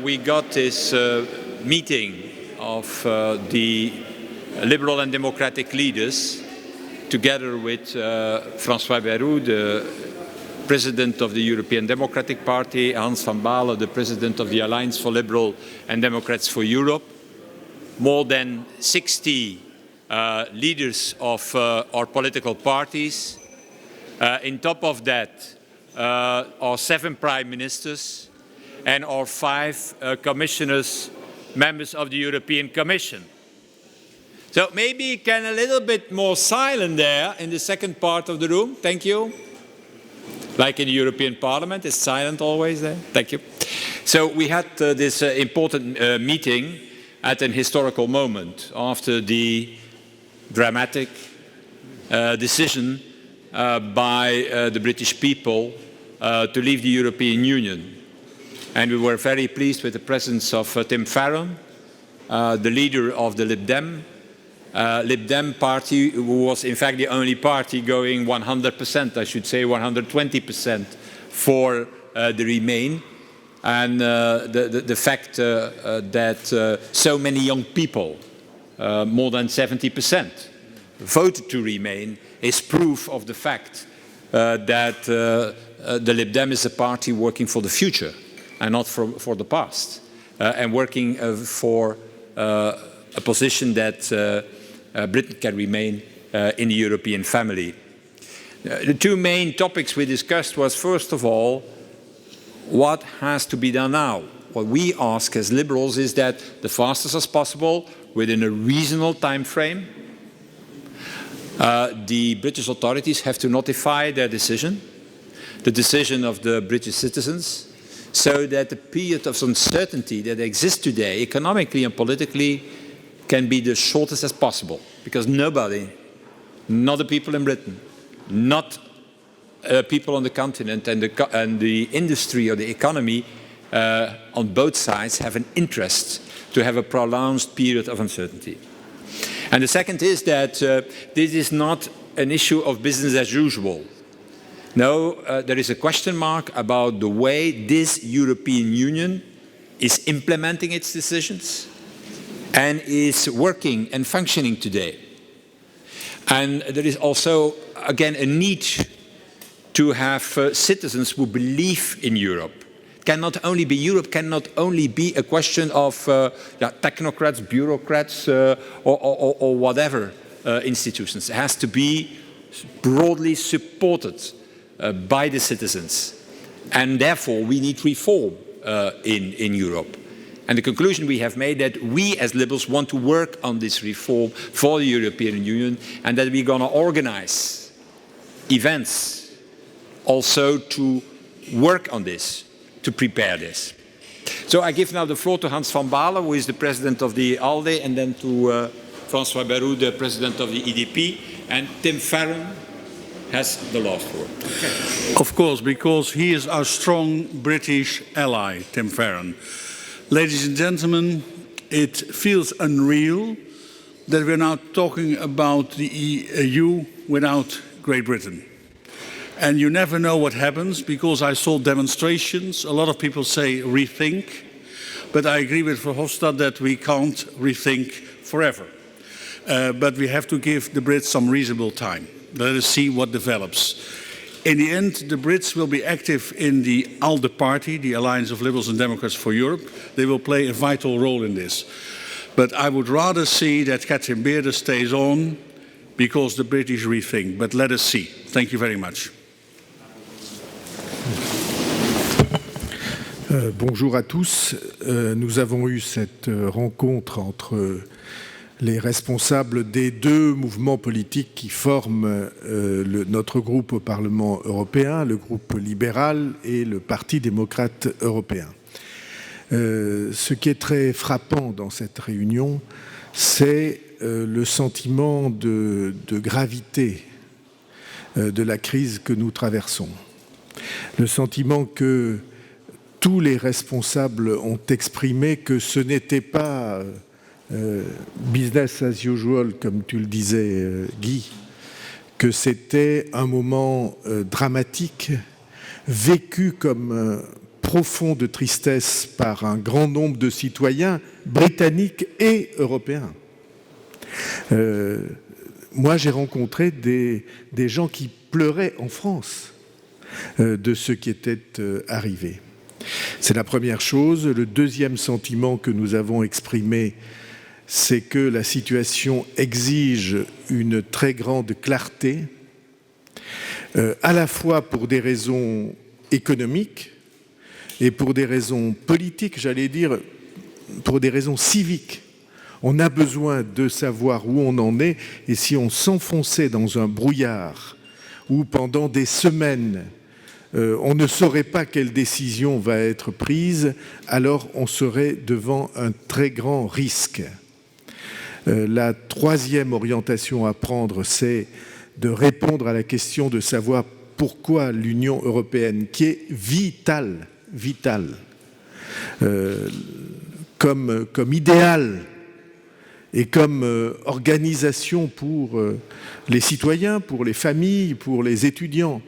we got this meeting of the liberal and democratic leaders together with Francois Bayrou, the President of the European Democratic Party, Hans van Baalen, the President of the Alliance for Liberal and Democrats for Europe, more than 60 leaders of our political parties. On top of that, our 7 prime ministers and our 5 commissioners, members of the European Commission. So maybe you can a little bit more silent there in the second part of the room. Thank you. Like in the European Parliament, it's silent always there. Thank you. So we had this important meeting at an historical moment after the dramatic decision by the British people to leave the European Union. And we were very pleased with the presence of Tim Farron, the leader of the LibDem party, who was in fact the only party going 100%, I should say 120% for the Remain. And the fact that so many young people, more than 70%, voted to Remain is proof of the fact that the LibDem is a party working for the future and not for the past, and working for a position that Britain can remain in the European family. The 2 main topics we discussed was, first of all, what has to be done now? What we ask as liberals is that the fastest as possible, within a reasonable time frame, the British authorities have to notify their decision, the decision of the British citizens, so that the period of uncertainty that exists today, economically and politically, can be the shortest as possible, because nobody, not the people in Britain, not people on the continent and the industry or the economy on both sides have an interest to have a prolonged period of uncertainty. And the second is that this is not an issue of business as usual. No, there is a question mark about the way this European Union is implementing its decisions and is working and functioning today. And there is also, again, a need to have citizens who believe in Europe. Europe cannot only be a question of technocrats, bureaucrats, or whatever institutions. It has to be broadly supported by the citizens. And therefore, we need reform in Europe. And the conclusion we have made that we as liberals want to work on this reform for the European Union, and that we're going to organize events also to work on this, to prepare this. So I give now the floor to Hans van Baalen, who is the president of the ALDE, and then to Francois Bayrou, the president of the EDP, and Tim Farron has the last word. Okay. Of course, because he is our strong British ally, Tim Farron. Ladies and gentlemen, it feels unreal that we're now talking about the EU without Great Britain. And you never know what happens, because I saw demonstrations. A lot of people say rethink, but I agree with Verhofstadt that we can't rethink forever. But we have to give the Brits some reasonable time. Let us see what develops. In the end, the Brits will be active in the ALDE Party, the Alliance of Liberals and Democrats for Europe. They will play a vital role in this. But I would rather see that Catherine Bearder stays on because the British rethink. But let us see. Thank you very much. Bonjour à tous. Nous avons eu cette rencontre entre les responsables des 2 mouvements politiques qui forment notre groupe au Parlement européen, le groupe libéral et le Parti démocrate européen. Ce qui est très frappant dans cette réunion, c'est le sentiment de gravité de la crise que nous traversons. Le sentiment que tous les responsables ont exprimé que ce n'était pas business as usual, comme tu le disais, Guy, que c'était un moment dramatique, vécu comme profond de tristesse par un grand nombre de citoyens britanniques et européens. Moi, j'ai rencontré des gens qui pleuraient en France de ce qui était arrivé. C'est la première chose. Le deuxième sentiment que nous avons exprimé, c'est que la situation exige une très grande clarté, à la fois pour des raisons économiques et pour des raisons politiques, j'allais dire, pour des raisons civiques. On a besoin de savoir où on en est, et si on s'enfonçait dans un brouillard où pendant des semaines on ne saurait pas quelle décision va être prise, alors on serait devant un très grand risque. La troisième orientation à prendre, c'est de répondre à la question de savoir pourquoi l'Union européenne, qui est vitale, comme idéal et comme organisation pour les citoyens, pour les familles, pour les étudiants,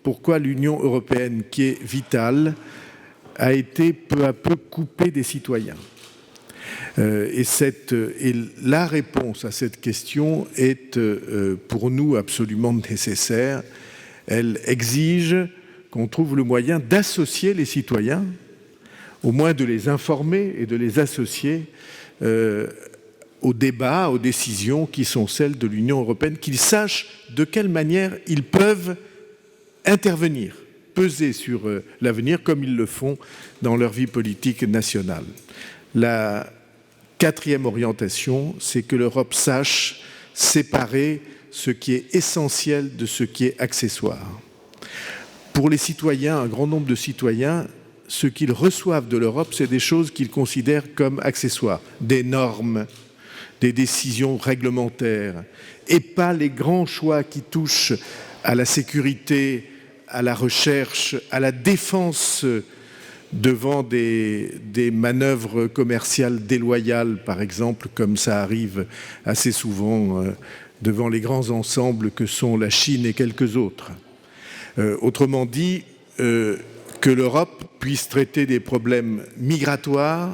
pourquoi l'Union européenne, qui est vitale, a été peu à peu coupée des citoyens. Et la réponse à cette question est pour nous absolument nécessaire. Elle exige qu'on trouve le moyen d'associer les citoyens, au moins de les informer et de les associer aux débats, aux décisions qui sont celles de l'Union européenne, qu'ils sachent de quelle manière ils peuvent intervenir, peser sur l'avenir comme ils le font dans leur vie politique nationale. La quatrième orientation, c'est que l'Europe sache séparer ce qui est essentiel de ce qui est accessoire. Pour les citoyens, un grand nombre de citoyens, ce qu'ils reçoivent de l'Europe, c'est des choses qu'ils considèrent comme accessoires, des normes, des décisions réglementaires, et pas les grands choix qui touchent à la sécurité, à la recherche, à la défense devant des manœuvres commerciales déloyales, par exemple, comme ça arrive assez souvent devant les grands ensembles que sont la Chine et quelques autres. Autrement dit, que l'Europe puisse traiter des problèmes migratoires,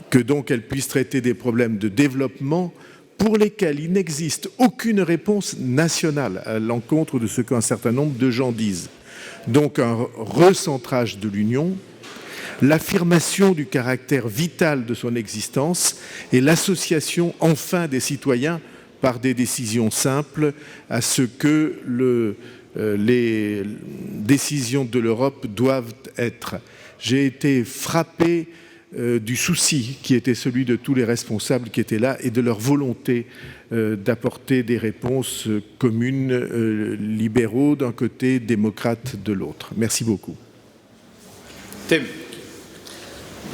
que donc elle puisse traiter des problèmes de développement pour lesquels il n'existe aucune réponse nationale à l'encontre de ce qu'un certain nombre de gens disent. Donc un recentrage de l'Union, l'affirmation du caractère vital de son existence et l'association enfin des citoyens par des décisions simples à ce que les décisions de l'Europe doivent être. J'ai été frappé du souci qui était celui de tous les responsables qui étaient là et de leur volonté d'apporter des réponses communes, libéraux d'un côté, démocrates de l'autre. Merci beaucoup. Tim.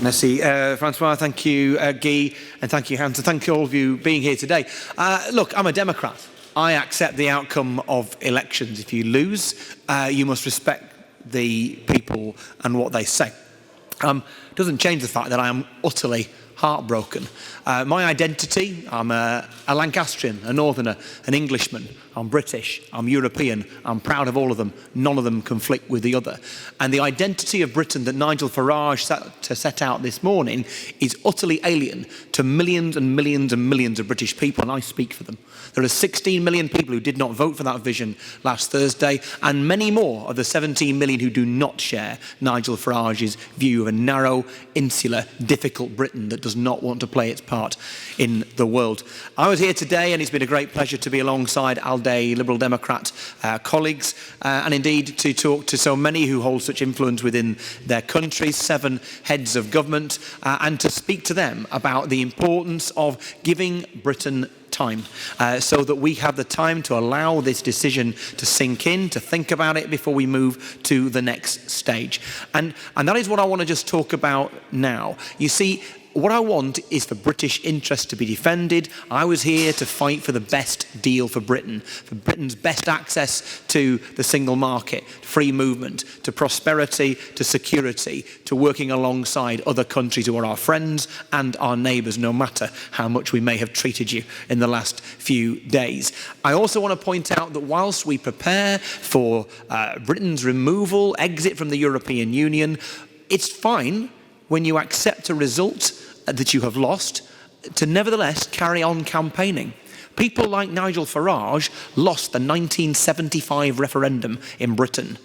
Merci, Francois. Thank you, Guy, and thank you, Hans, and thank you all of you being here today. Look, I'm a Democrat. I accept the outcome of elections. If you lose, you must respect the people and what they say. Doesn't change the fact that I am utterly heartbroken. My identity, I'm a Lancastrian, a Northerner, an Englishman. I'm British, I'm European, I'm proud of all of them. None of them conflict with the other. And the identity of Britain that Nigel Farage set out this morning is utterly alien to millions and millions and millions of British people, and I speak for them. There are 16 million people who did not vote for that vision last Thursday, and many more of the 17 million who do not share Nigel Farage's view of a narrow, insular, difficult Britain that does not want to play its part in the world. I was here today, and it's been a great pleasure to be alongside ALDE Liberal Democrat colleagues, and indeed to talk to so many who hold such influence within their countries, 7 heads of government, and to speak to them about the importance of giving Britain time so that we have the time to allow this decision to sink in, to think about it before we move to the next stage. And that is what I want to just talk about now. You see, what I want is for British interests to be defended. I was here to fight for the best deal for Britain's best access to the single market, free movement, to prosperity, to security, to working alongside other countries who are our friends and our neighbours, no matter how much we may have treated you in the last few days. I also want to point out that whilst we prepare for Britain's removal, exit from the European Union, It's fine when you accept a result that you have lost to nevertheless carry on campaigning. People like Nigel Farage lost the 1975 referendum in Britain.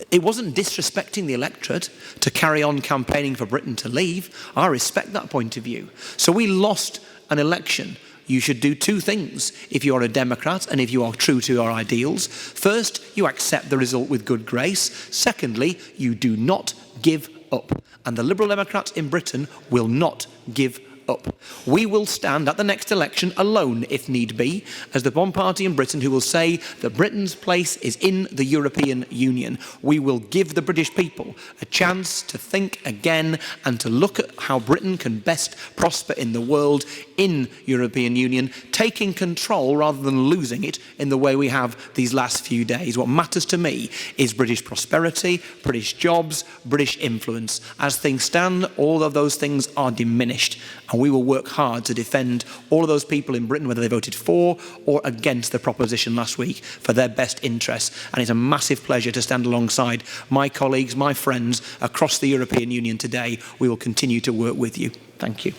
It wasn't disrespecting the electorate to carry on campaigning for Britain to leave. I respect that point of view. So we lost an election. You should do two things if you are a Democrat and if you are true to your ideals. First, you accept the result with good grace. Secondly, you do not give up. And the Liberal Democrats in Britain will not give up. We will stand at the next election alone, if need be, as the one party in Britain who will say that Britain's place is in the European Union. We will give the British people a chance to think again and to look at how Britain can best prosper in the world in European Union, taking control rather than losing it in the way we have these last few days. What matters to me is British prosperity, British jobs, British influence. As things stand, all of those things are diminished. And we will work hard to defend all of those people in Britain, whether they voted for or against the proposition last week, for their best interests. And it's a massive pleasure to stand alongside my colleagues, my friends across the European Union today. We will continue to work with you. Thank you.